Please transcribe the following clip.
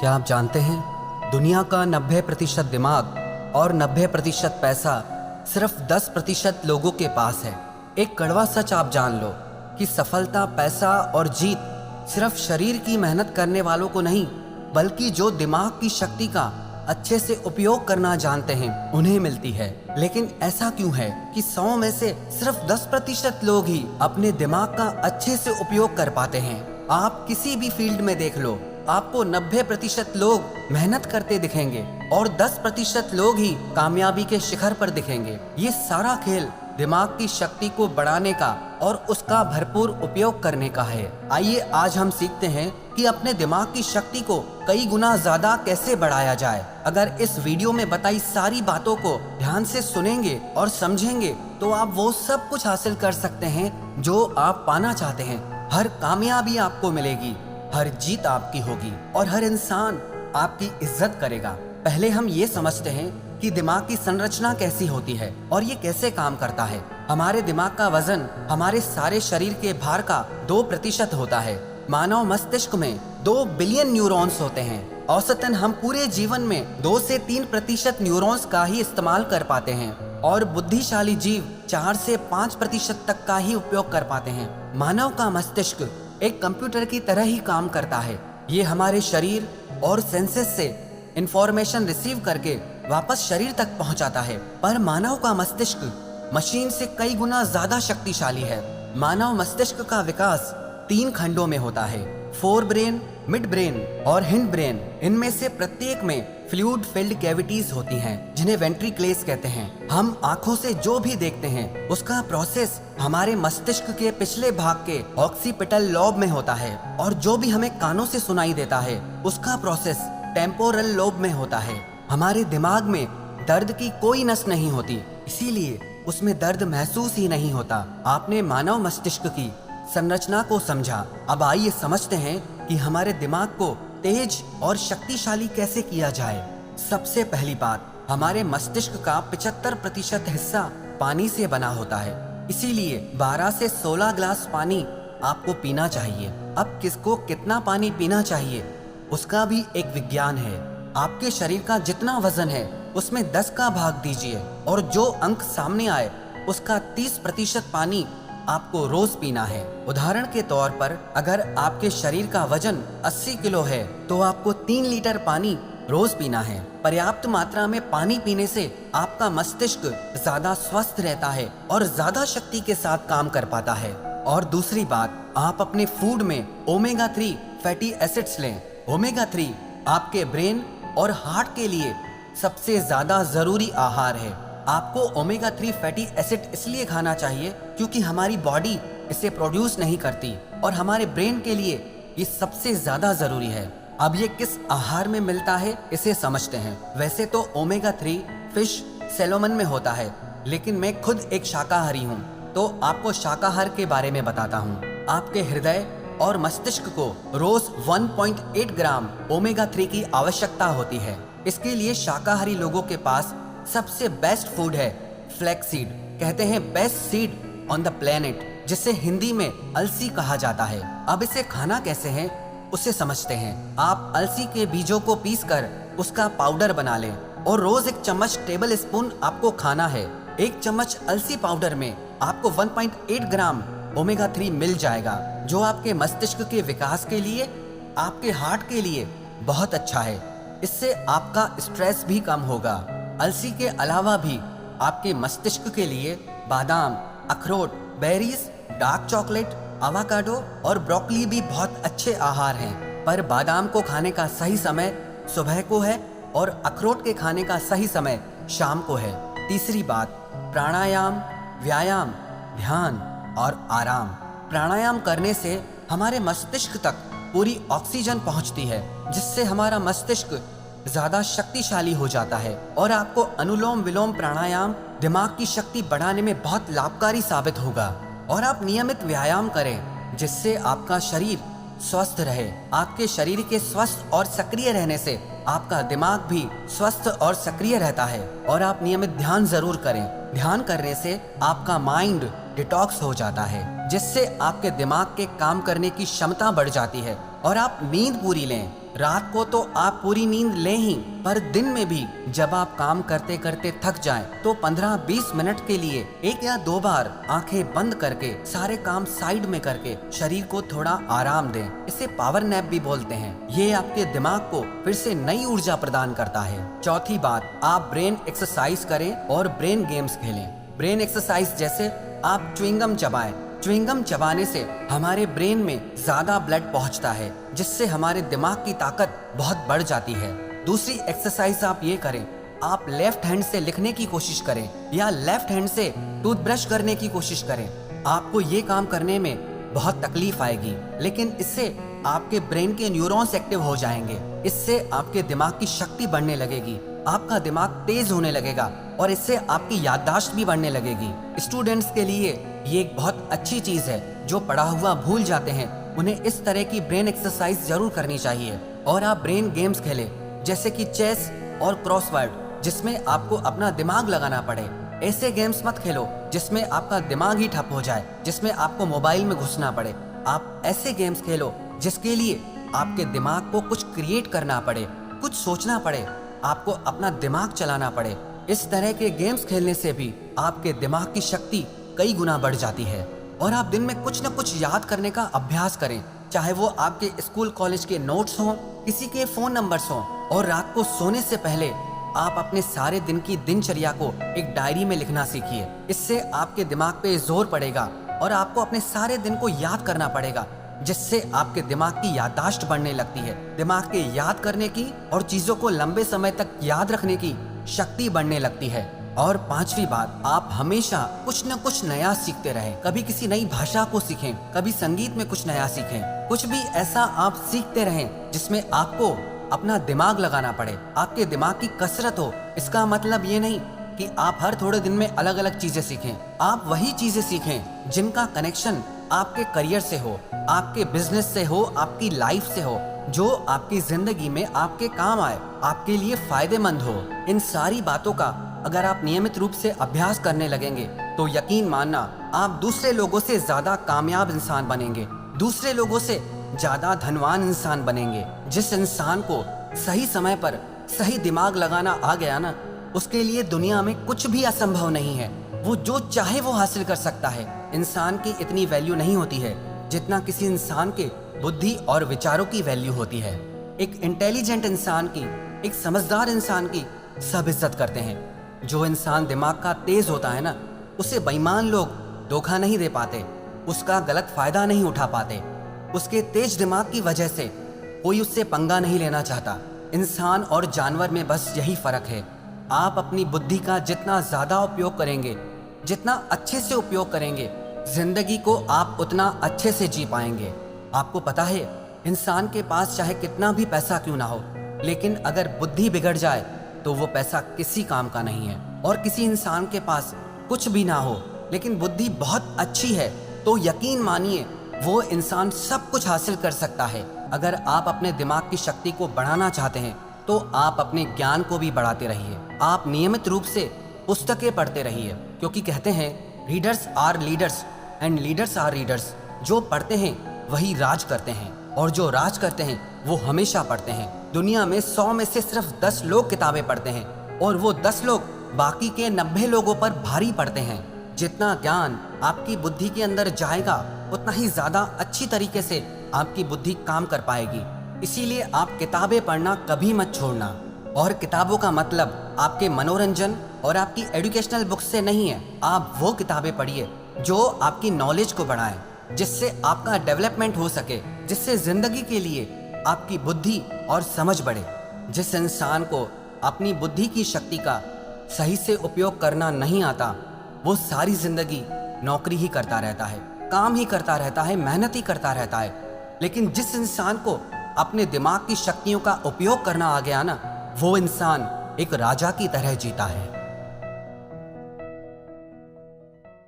क्या आप जानते हैं दुनिया का 90% दिमाग और 90% पैसा सिर्फ 10% लोगों के पास है। एक कड़वा सच आप जान लो कि सफलता, पैसा और जीत सिर्फ शरीर की मेहनत करने वालों को नहीं, बल्कि जो दिमाग की शक्ति का अच्छे से उपयोग करना जानते हैं उन्हें मिलती है। लेकिन ऐसा क्यों है कि 100 में से सिर्फ 10% लोग ही अपने दिमाग का अच्छे से उपयोग कर पाते हैं। आप किसी भी फील्ड में देख लो, आपको 90% लोग मेहनत करते दिखेंगे और 10% लोग ही कामयाबी के शिखर पर दिखेंगे। ये सारा खेल दिमाग की शक्ति को बढ़ाने का और उसका भरपूर उपयोग करने का है। आइए आज हम सीखते हैं कि अपने दिमाग की शक्ति को कई गुना ज्यादा कैसे बढ़ाया जाए। अगर इस वीडियो में बताई सारी बातों को ध्यान से सुनेंगे और समझेंगे तो आप वो सब कुछ हासिल कर सकते हैं जो आप पाना चाहते हैं। हर कामयाबी आपको मिलेगी, हर जीत आपकी होगी और हर इंसान आपकी इज्जत करेगा। पहले हम ये समझते हैं कि दिमाग की संरचना कैसी होती है और ये कैसे काम करता है। हमारे दिमाग का वजन हमारे सारे शरीर के भार का 2% होता है। मानव मस्तिष्क में 2 बिलियन न्यूरॉन्स होते हैं। औसतन हम पूरे जीवन में 2 से 3% न्यूरॉन्स का ही इस्तेमाल कर पाते हैं और बुद्धिशाली जीव 4 से 5% तक का ही उपयोग कर पाते हैं। मानव का मस्तिष्क एक कंप्यूटर की तरह ही काम करता है। ये हमारे शरीर और सेंसेस से इंफॉर्मेशन रिसीव करके वापस शरीर तक पहुंचाता है। पर मानव का मस्तिष्क मशीन से कई गुना ज्यादा शक्तिशाली है। मानव मस्तिष्क का विकास 3 खंडों में होता है, फोर ब्रेन, मिड ब्रेन और हिंड ब्रेन। इनमें से प्रत्येक में फ्लूइड फिल्ड कैविटीज होती हैं, जिन्हें वेंट्रिकल्स कहते हैं। हम आंखों से जो भी देखते हैं उसका प्रोसेस हमारे मस्तिष्क के पिछले भाग के ऑक्सीपिटल लोब में होता है और जो भी हमें कानों से सुनाई देता है उसका प्रोसेस टेम्पोरल लोब में होता है। हमारे दिमाग में दर्द की कोई नस नहीं होती, इसीलिए उसमें दर्द महसूस ही नहीं होता। आपने मानव मस्तिष्क की संरचना को समझा। अब आइए समझते हैं कि हमारे दिमाग को तेज और शक्तिशाली कैसे किया जाए। सबसे पहली बात, हमारे मस्तिष्क का 75% हिस्सा पानी से बना होता है, इसीलिए 12 से 16 गिलास पानी आपको पीना चाहिए। अब किसको कितना पानी पीना चाहिए उसका भी एक विज्ञान है। आपके शरीर का जितना वजन है उसमें 10 का भाग दीजिए और जो अंक सामने आए उसका 30% पानी आपको रोज पीना है। उदाहरण के तौर पर अगर आपके शरीर का वजन 80 किलो है तो आपको 3 लीटर पानी रोज पीना है। पर्याप्त मात्रा में पानी पीने से आपका मस्तिष्क ज्यादा स्वस्थ रहता है और ज्यादा शक्ति के साथ काम कर पाता है। और दूसरी बात, आप अपने फूड में ओमेगा 3 फैटी एसिड्स लें। ओमेगा 3 आपके ब्रेन और हार्ट के लिए सबसे ज्यादा जरूरी आहार है। आपको ओमेगा 3 फैटी एसिड इसलिए खाना चाहिए क्योंकि हमारी बॉडी इसे प्रोड्यूस नहीं करती और हमारे ब्रेन के लिए ये सबसे ज्यादा जरूरी है। अब ये किस आहार में मिलता है इसे समझते हैं। वैसे तो ओमेगा 3 फिश, सैल्मन में होता है, लेकिन मैं खुद एक शाकाहारी हूँ तो आपको शाकाहार के बारे में बताता हूँ। आपके हृदय और मस्तिष्क को रोज 1.8 ग्राम ओमेगा 3 की आवश्यकता होती है। इसके लिए शाकाहारी लोगों के पास सबसे बेस्ट फूड है फ्लैक्स सीड। कहते हैं best seed on the planet, जिसे हिंदी में अलसी कहा जाता है। अब इसे खाना कैसे है उसे समझते हैं। आप अलसी के बीजों को पीसकर उसका पाउडर बना लें और रोज 1 चम्मच टेबल स्पून आपको खाना है। 1 चम्मच अलसी पाउडर में आपको 1.8 ग्राम ओमेगा 3 मिल जाएगा, जो आपके मस्तिष्क के विकास के लिए, आपके हार्ट के लिए बहुत अच्छा है। इससे आपका स्ट्रेस भी कम होगा। अलसी के अलावा भी आपके मस्तिष्क के लिए बादाम, अखरोट, बेरीज, डार्क चॉकलेट, एवोकाडो और ब्रोकली भी बहुत अच्छे आहार हैं। पर बादाम को खाने का सही समय सुबह को है और अखरोट के खाने का सही समय शाम को है। तीसरी बात, प्राणायाम, व्यायाम, ध्यान और आराम। प्राणायाम करने से हमारे मस्तिष्क तक पूरी ऑक्सीजन पहुंचती है, जिससे हमारा मस्तिष्क ज्यादा शक्तिशाली हो जाता है और आपको अनुलोम विलोम प्राणायाम दिमाग की शक्ति बढ़ाने में बहुत लाभकारी साबित होगा। और आप नियमित व्यायाम करें जिससे आपका शरीर स्वस्थ रहे। आपके शरीर के स्वस्थ और सक्रिय रहने से आपका दिमाग भी स्वस्थ और सक्रिय रहता है। और आप नियमित ध्यान जरूर करें। ध्यान करने से आपका माइंड डिटॉक्स हो जाता है, जिससे आपके दिमाग के काम करने की क्षमता बढ़ जाती है। और आप नींद पूरी लें। रात को तो आप पूरी नींद लें ही, पर दिन में भी जब आप काम करते करते थक जाएं, तो 15-20 मिनट के लिए 1 या 2 बार आंखें बंद करके सारे काम साइड में करके शरीर को थोड़ा आराम दें। इसे पावर नैप भी बोलते हैं। ये आपके दिमाग को फिर से नई ऊर्जा प्रदान करता है। चौथी बात, आप ब्रेन एक्सरसाइज करें और ब्रेन गेम्स खेलें। ब्रेन एक्सरसाइज जैसे आप च्युइंगम चबाएं। च्युइंगम चबाने से हमारे ब्रेन में ज्यादा ब्लड पहुंचता है, जिससे हमारे दिमाग की ताकत बहुत बढ़ जाती है। दूसरी एक्सरसाइज आप ये करें, आप लेफ्ट हैंड से लिखने की कोशिश करें या लेफ्ट हैंड से टूथब्रश करने की कोशिश करें। आपको ये काम करने में बहुत तकलीफ आएगी, लेकिन इससे आपके ब्रेन के न्यूरॉन्स एक्टिव हो जाएंगे। इससे आपके दिमाग की शक्ति बढ़ने लगेगी, आपका दिमाग तेज होने लगेगा और इससे आपकी याददाश्त भी बढ़ने लगेगी। स्टूडेंट्स के लिए ये एक बहुत अच्छी चीज है। जो पढ़ा हुआ भूल जाते हैं, उन्हें इस तरह की ब्रेन एक्सरसाइज जरूर करनी चाहिए। और आप ब्रेन गेम्स खेलें, जैसे कि चेस और क्रॉसवर्ड, जिसमें आपको अपना दिमाग लगाना पड़े। ऐसे गेम्स मत खेलो जिसमें आपका दिमाग ही ठप हो जाए, जिसमें आपको मोबाइल में घुसना पड़े। आप ऐसे गेम्स खेलो जिसके लिए आपके दिमाग को कुछ क्रिएट करना पड़े, कुछ सोचना पड़े, आपको अपना दिमाग चलाना पड़े। इस तरह के गेम्स खेलने से भी आपके दिमाग की शक्ति कई गुना बढ़ जाती है। और आप दिन में कुछ न कुछ याद करने का अभ्यास करें, चाहे वो आपके स्कूल कॉलेज के नोट्स हों, किसी के फोन नंबर्स हों। और रात को सोने से पहले आप अपने सारे दिन की दिनचर्या को एक डायरी में लिखना सीखिए। इससे आपके दिमाग पे जोर पड़ेगा और आपको अपने सारे दिन को याद करना पड़ेगा, जिससे आपके दिमाग की याददाश्त बढ़ने लगती है। दिमाग के याद करने की और चीजों को लंबे समय तक याद रखने की शक्ति बढ़ने लगती है। और पांचवी बात, आप हमेशा कुछ न कुछ नया सीखते रहें। कभी किसी नई भाषा को सीखें, कभी संगीत में कुछ नया सीखें। कुछ भी ऐसा आप सीखते रहें जिसमें आपको अपना दिमाग लगाना पड़े, आपके दिमाग की कसरत हो। इसका मतलब ये नहीं कि आप हर थोड़े दिन में अलग अलग चीजें सीखें। आप वही चीजें सीखें जिनका कनेक्शन आपके करियर से हो, आपके बिजनेस से हो, आपकी लाइफ से हो, जो आपकी जिंदगी में आपके काम आए, आपके लिए फायदेमंद हो। इन सारी बातों का अगर आप नियमित रूप से अभ्यास करने लगेंगे तो यकीन मानना, आप दूसरे लोगों से ज्यादा कामयाब इंसान बनेंगे, दूसरे लोगों से ज्यादा धनवान इंसान बनेंगे। जिस इंसान को सही समय पर सही दिमाग लगाना आ गया ना, उसके लिए दुनिया में कुछ भी असंभव नहीं है। वो जो चाहे वो हासिल कर सकता है। इंसान की इतनी वैल्यू नहीं होती है जितना किसी इंसान के बुद्धि और विचारों की वैल्यू होती है। एक इंटेलिजेंट इंसान की, एक समझदार इंसान की सब इज्जत करते हैं। जो इंसान दिमाग का तेज होता है ना, उसे बेईमान लोग धोखा नहीं दे पाते, उसका गलत फायदा नहीं उठा पाते। उसके तेज दिमाग की वजह से कोई उससे पंगा नहीं लेना चाहता। इंसान और जानवर में बस यही फर्क है। आप अपनी बुद्धि का जितना ज्यादा उपयोग करेंगे, जितना अच्छे से उपयोग करेंगे, जिंदगी को आप उतना अच्छे से जी पाएंगे। आपको पता है, इंसान के पास चाहे कितना भी पैसा क्यों ना हो, लेकिन अगर बुद्धि बिगड़ जाए तो वो पैसा किसी काम का नहीं है। और किसी इंसान के पास कुछ भी ना हो लेकिन बुद्धि बहुत अच्छी है, तो यकीन मानिए वो इंसान सब कुछ हासिल कर सकता है। अगर आप अपने दिमाग की शक्ति को बढ़ाना चाहते हैं तो आप अपने ज्ञान को भी बढ़ाते रहिए। आप नियमित रूप से पुस्तकें पढ़ते रहिए, क्योंकि कहते हैं readers are leaders and leaders are readers. जो पढ़ते हैं वही राज करते हैं, और जो राज करते हैं वो हमेशा पढ़ते हैं। दुनिया में 100 में से सिर्फ 10 लोग किताबें पढ़ते हैं, और वो 10 लोग बाकी के 90 लोगों पर भारी पड़ते हैं। जितना ज्ञान आपकी बुद्धि के अंदर जाएगा, उतना ही ज्यादा अच्छी तरीके से आपकी बुद्धि काम कर पाएगी। इसीलिए आप किताबें पढ़ना कभी मत छोड़ना। और किताबों का मतलब आपके मनोरंजन और आपकी एजुकेशनल बुक्स से नहीं है। आप वो किताबें पढ़िए जो आपकी नॉलेज को बढ़ाएं, जिससे आपका डेवलपमेंट हो सके, जिससे जिंदगी के लिए आपकी बुद्धि और समझ बढ़े। जिस इंसान को अपनी बुद्धि की शक्ति का सही से उपयोग करना नहीं आता, वो सारी जिंदगी नौकरी ही करता रहता है, काम ही करता रहता है, मेहनत ही करता रहता है। लेकिन जिस इंसान को अपने दिमाग की शक्तियों का उपयोग करना आ गया ना, वो इंसान एक राजा की तरह जीता है।